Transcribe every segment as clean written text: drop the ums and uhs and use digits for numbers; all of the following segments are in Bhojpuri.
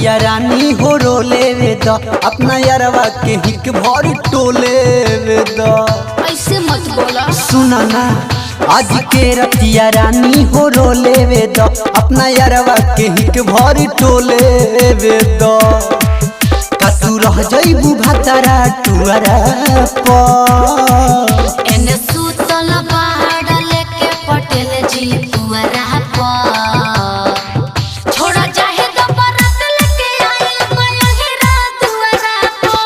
रतिया रानी हो रोले वे द अपना यारवा के हिक भर टोले वे द। ऐसे मत बोला। सुना ना आज के रतिया रानी हो रोले वे द अपना यारवा के हिक भर टोले वे द। कसू रह जइबू भातारा टुअरा पर एने सुतल पहाड़ लेके पटेल जी पुअरा पर छोड़ा चाहे तो बरत लेके आइल मयहिरा दुअरा पर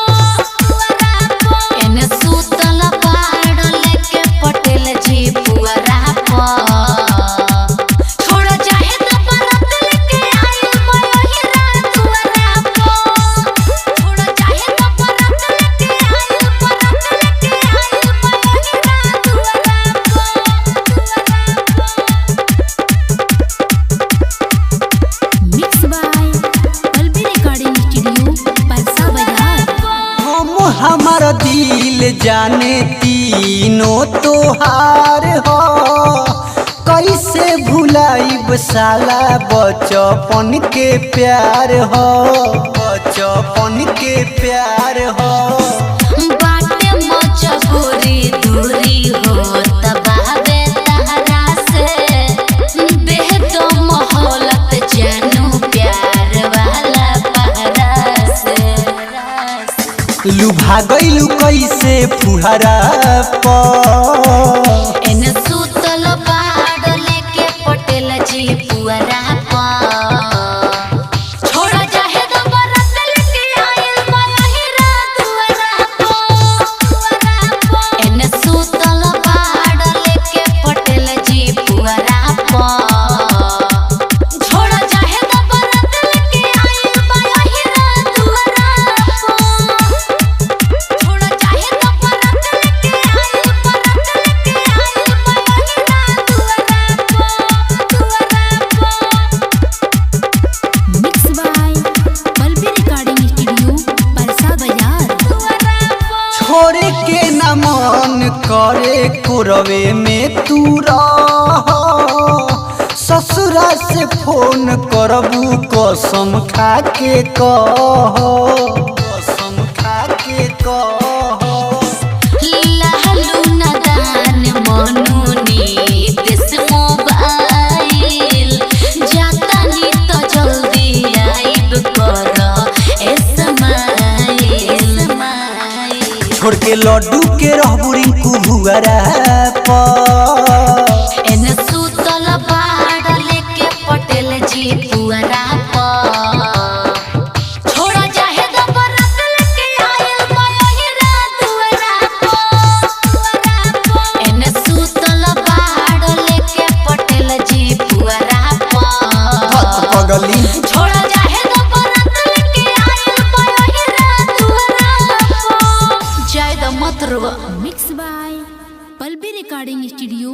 एने सुतल पहाड़ लेके पटेल जी पुअरा पर छोड़ा चाहे तो बरत लेके आइल मयहिरा दुअरा पर छोड़ा चाहे तो बरत लेके आइल मयहिरा दुअरा mix by पल्बी recording studio Parsa Bazar. हम हमार दिल जाने तीनों तोहार हो कैसे भुलाइब साला बचपन के प्यार हो बचपन के प्यार हो। बाटे मजबूरी दूरी हो तबावे तहरा से देह तो मोहलत जानू प्यार वाला पहरा से लुभा गइलू कैसे फुहरा पर एने सुतल पहाड़ लेके पटेल जी पुअरा पर छोड़ा चाहे तो बरत लेके आइल मयहिरा दुअरा पर एने सुतल पहाड़ लेके पटेल जी पुअरा पर छोड़ा चाहे तो बरत लेके आइल मयहिरा दुअरा पर छोड़ा चाहे तो बरत लेके आइल मयहिरा दुअरा पर mix by पल्बी recording studio Parsa Bazar. छोड़े के न मन करे कुरवे में तू रह ससुरा से फोन करबू कसम खा के कह कसम खा के कह। लहलू नदान मनुनी दिस मोबाइल जाता नी तो जल्दी आइब कर एसमाइल छोड़ के लड्डू के रहबू रिंकू भुअरा पर एने सुतल पहाड़ लेके पटेल जी पुअरा पर छोड़ा चाहे तो बरत लेके आइल मयहिरा दुअरा पर एने सुतल पहाड़ लेके पटेल जी पुअरा हथ पर पगली छोड़ा चाहे तो बरत लेके आइल मयहिरा दुअरा पर जय द मतरवा मिक्स बाय पल्बी रिकॉर्डिंग स्टूडियो